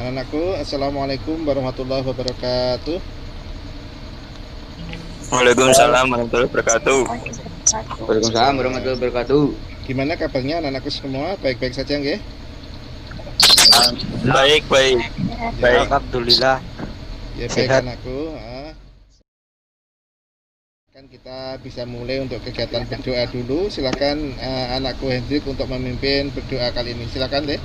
Anak-anakku, Assalamualaikum warahmatullahi wabarakatuh. Waalaikumsalam warahmatullahi wabarakatuh. Waalaikumsalam warahmatullahi wabarakatuh. Gimana kabarnya anak-anakku semua? Baik-baik saja nggih? Baik, baik, Ya, baik. Alhamdulillah ya baik sehat. anakku. Kan kita bisa mulai untuk kegiatan berdoa dulu. Silakan anakku Hendrik untuk memimpin berdoa kali ini. Silakan deh.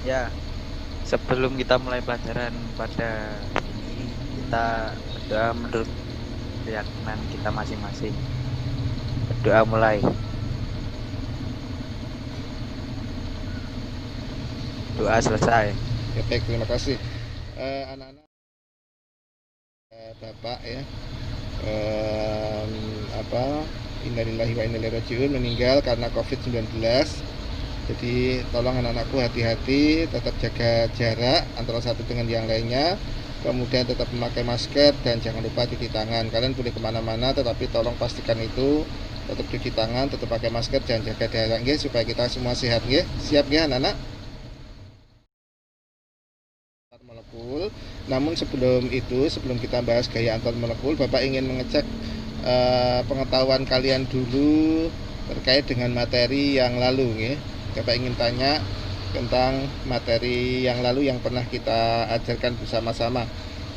Ya, sebelum kita mulai pelajaran pada ini, kita berdoa menurut keyakinan kita masing-masing. Berdoa mulai. Doa selesai. Ya baik, terima kasih. Anak-anak, Bapak ya, innalillahi wa inna ilaihi rajiun, meninggal karena COVID-19. Jadi tolong anak-anakku hati-hati, tetap jaga jarak antara satu dengan yang lainnya, kemudian tetap memakai masker dan jangan lupa cuci tangan. Kalian boleh kemana-mana, tetapi tolong pastikan itu tetap cuci tangan, tetap pakai masker dan jaga jarak nggih, supaya kita semua sehat nggih. Siap nggih anak-anak? Molekul. Namun sebelum kita bahas gaya antar molekul, Bapak ingin mengecek pengetahuan kalian dulu terkait dengan materi yang lalu nggih. Bapak ingin tanya tentang materi yang lalu yang pernah kita ajarkan bersama-sama.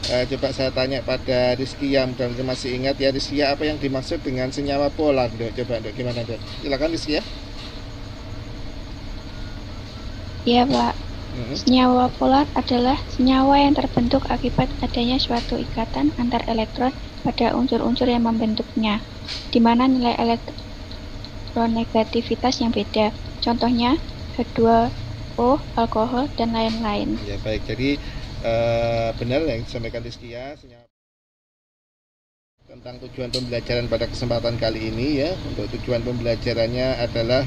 Coba saya tanya pada Rizkia, mudah-mudahan masih ingat ya Rizkia, apa yang dimaksud dengan senyawa polar, Dok? Coba Dok, gimana Dok? Silakan Rizkia. Ya, Pak. Senyawa polar adalah senyawa yang terbentuk akibat adanya suatu ikatan antar elektron pada unsur-unsur yang membentuknya, di mana nilai elektronegativitas yang beda. Contohnya H2O, alkohol, dan lain-lain. Ya baik, jadi benar yang disampaikan Rizkia tentang tujuan pembelajaran pada kesempatan kali ini ya. Untuk tujuan pembelajarannya adalah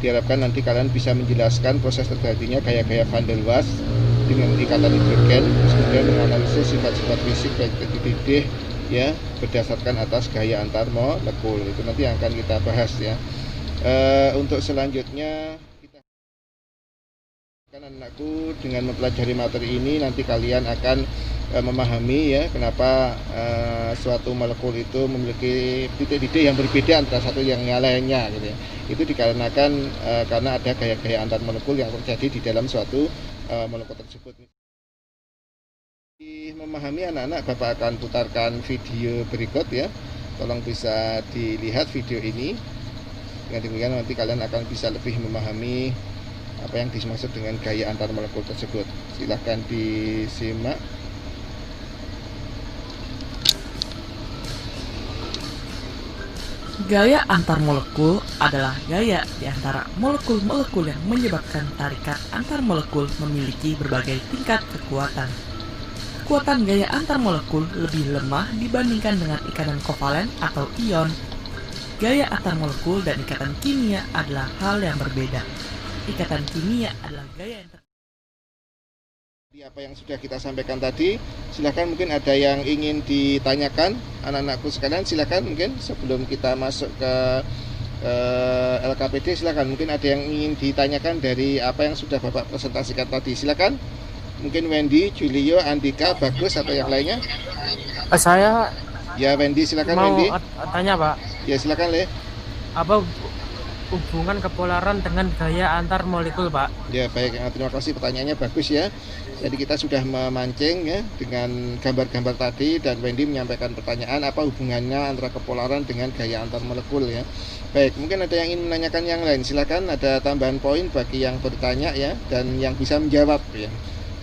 diharapkan nanti kalian bisa menjelaskan proses terjadinya gaya-gaya van der Waals dengan ikatan hidrogen, kemudian menganalisis sifat-sifat fisik baik titik ya berdasarkan atas gaya antar molekul. Itu nanti yang akan kita bahas ya. Untuk selanjutnya kita anakku dengan mempelajari materi ini nanti kalian akan memahami ya kenapa suatu molekul itu memiliki titik-titik yang berbeda antara satu yang lainnya gitu ya. Itu dikarenakan karena ada gaya-gaya antar molekul yang terjadi di dalam suatu molekul tersebut. Memahami anak-anak, Bapak akan putarkan video berikut ya. Tolong bisa dilihat video ini. Dengan demikian nanti kalian akan bisa lebih memahami apa yang dimaksud dengan gaya antar molekul tersebut. Silahkan disimak. Gaya antar molekul adalah gaya di antara molekul-molekul yang menyebabkan tarikan antar molekul memiliki berbagai tingkat kekuatan. Kekuatan gaya antar molekul lebih lemah dibandingkan dengan ikatan kovalen atau ion. Gaya antar molekul dan ikatan kimia adalah hal yang berbeda. Ikatan kimia adalah gaya yang Apa yang sudah kita sampaikan tadi, silakan mungkin ada yang ingin ditanyakan anak-anakku sekalian, silakan mungkin sebelum kita masuk ke LKPD, silakan mungkin ada yang ingin ditanyakan dari apa yang sudah Bapak presentasikan tadi, silakan mungkin Wendy, Julio, Andika, Bagus atau yang lainnya. Saya Ya Wendy, silakan mau Wendy. tanya Pak, Ya silakan Le. apa hubungan kepolaran dengan gaya antar molekul Pak? Ya baik, terima kasih pertanyaannya bagus ya. Jadi kita sudah memancing ya dengan gambar-gambar tadi dan Wendy menyampaikan pertanyaan apa hubungannya antara kepolaran dengan gaya antar molekul ya. Baik, mungkin ada yang ingin menanyakan yang lain. Silakan ada tambahan poin bagi yang bertanya ya dan yang bisa menjawab ya.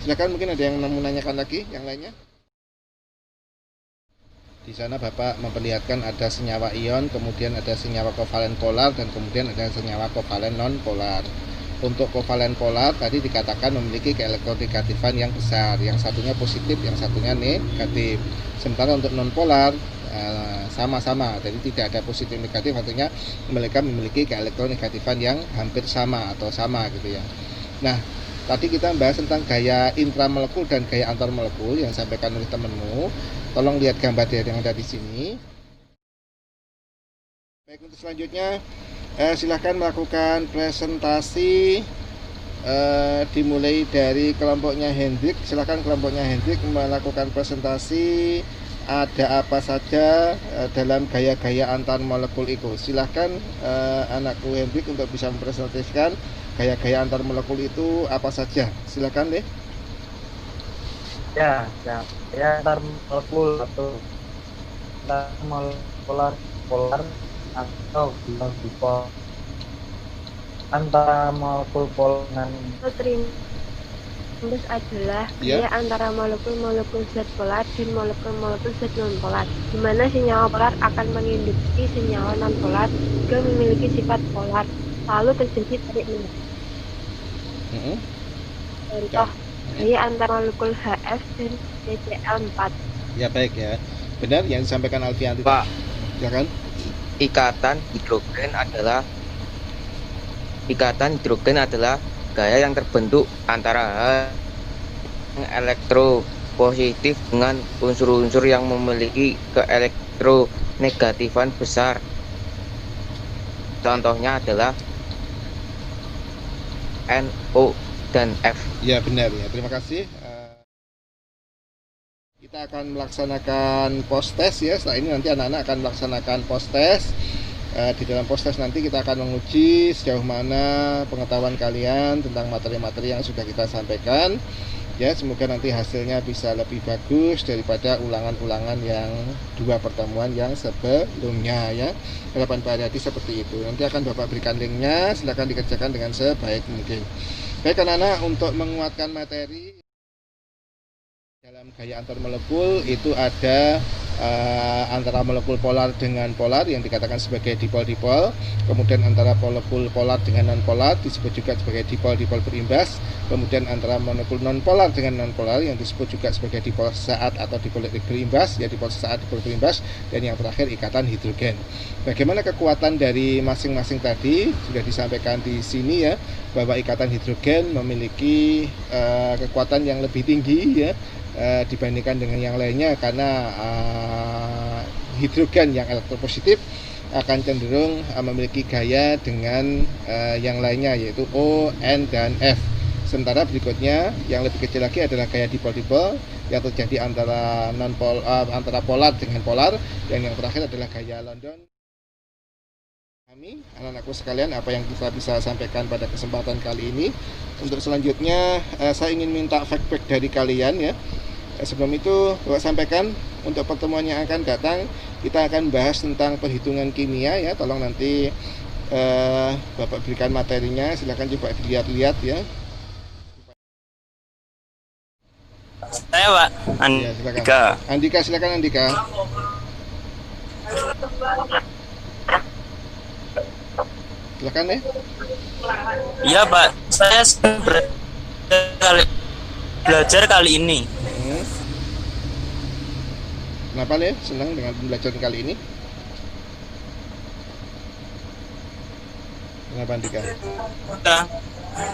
Silakan mungkin ada yang mau menanyakan lagi yang lainnya. Di sana Bapak memperlihatkan ada senyawa ion, kemudian ada senyawa kovalen polar, dan kemudian ada senyawa kovalen non polar. Untuk kovalen polar tadi dikatakan memiliki keelektronegativan yang besar, yang satunya positif, yang satunya negatif. Sementara untuk non polar sama-sama, jadi tidak ada positif negatif, artinya mereka memiliki keelektronegatifan yang hampir sama atau sama gitu ya. Nah, tadi kita membahas tentang gaya intramolekul dan gaya antar molekul yang disampaikan oleh temanmu. Tolong lihat gambar yang ada di sini. Baik, untuk selanjutnya silahkan melakukan presentasi dimulai dari kelompoknya Hendrik. Silakan kelompoknya Hendrik melakukan presentasi ada apa saja dalam gaya-gaya antar molekul itu. Silakan anakku Hendrik untuk bisa mempresentasikan gaya-gaya antar molekul itu apa saja. Silakan deh. Ya, antar molekul atau antar molekular polar atau dipol antara molekul polar dengan Terus adalah Ya. gaya antara molekul-molekul zat polar dan molekul-molekul zat non-polar, di mana senyawa polar akan menginduksi senyawa non-polar juga memiliki sifat polar, lalu terjadi tarik-menarik. Contoh, gaya antara molekul HF dan CCl4. Ya baik ya. Benar yang disampaikan Alfianti. Pak, Silakan. ikatan hidrogen adalah gaya yang terbentuk antara elektropositif dengan unsur-unsur yang memiliki keelektronegatifan besar. Contohnya adalah NO dan F. Ya benar ya. Terima kasih. Kita akan melaksanakan post test ya. Setelah ini nanti anak-anak akan melaksanakan post test. Di dalam post test nanti kita akan menguji sejauh mana pengetahuan kalian tentang materi-materi yang sudah kita sampaikan. Ya, semoga nanti hasilnya bisa lebih bagus daripada ulangan-ulangan yang 2 pertemuan yang sebelumnya ya. Harapan Pak Haryadi seperti itu. Nanti akan Bapak berikan linknya, silakan dikerjakan dengan sebaik mungkin. Baik anak-anak, untuk menguatkan materi dalam gaya antar molekul itu ada antara molekul polar dengan polar yang dikatakan sebagai dipol-dipol, kemudian antara molekul polar dengan non-polar disebut juga sebagai dipol-dipol berimbas, kemudian antara molekul non-polar dengan non-polar yang disebut juga sebagai dipol sesaat atau dipol berimbas, ya dipol sesaat, dipol berimbas, dan yang terakhir ikatan hidrogen. Bagaimana kekuatan dari masing-masing tadi sudah disampaikan di sini ya, bahwa ikatan hidrogen memiliki kekuatan yang lebih tinggi ya dibandingkan dengan yang lainnya, karena hidrogen yang elektropositif akan cenderung memiliki gaya dengan yang lainnya, yaitu O, N, dan F. Sementara berikutnya yang lebih kecil lagi adalah gaya dipol-dipol yang terjadi antara antara polar dengan polar, dan yang terakhir adalah gaya London. Kami, anak-anakku sekalian, apa yang kita bisa sampaikan pada kesempatan kali ini. Untuk selanjutnya saya ingin minta feedback dari kalian ya. Sebelum itu Bapak sampaikan untuk pertemuan yang akan datang kita akan bahas tentang perhitungan kimia ya. Tolong nanti Bapak berikan materinya, silakan coba dilihat-lihat ya. Saya Pak Ya, silakan. Andika. Andika, silakan Andika. Silakan ya. Iya Pak, saya belajar kali ini. Kenapa Le? Senang dengan pembelajaran kali ini? Kenapa Andika?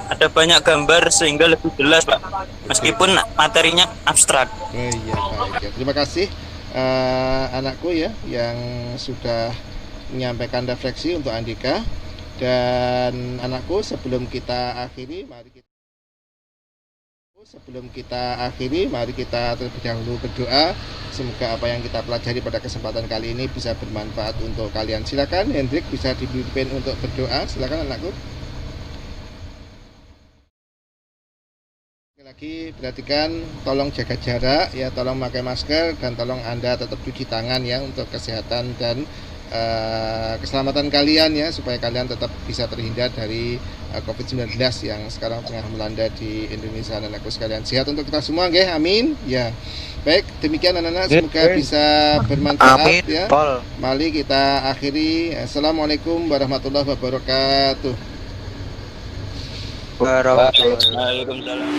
Ada banyak gambar sehingga lebih jelas Pak, meskipun materinya abstrak. Oh iya, baik ya. Terima kasih anakku ya yang sudah menyampaikan refleksi untuk Andika. Dan anakku, sebelum kita akhiri mari kita terlebih dahulu berdoa. Semoga apa yang kita pelajari pada kesempatan kali ini bisa bermanfaat untuk kalian. Silakan Hendrik, bisa dipimpin untuk berdoa. Silakan anakku. Sekali lagi perhatikan, tolong jaga jarak ya, tolong pakai masker, dan tolong Anda tetap cuci tangan ya untuk kesehatan dan keselamatan kalian ya, supaya kalian tetap bisa terhindar dari COVID-19 yang sekarang tengah melanda di Indonesia. Dan aku sekalian sehat untuk kita semua, nggih, amin ya. Baik, demikian anak-anak, semoga bisa bermanfaat ya. Mari kita akhiri. Assalamualaikum warahmatullahi wabarakatuh. Waalaikumsalam.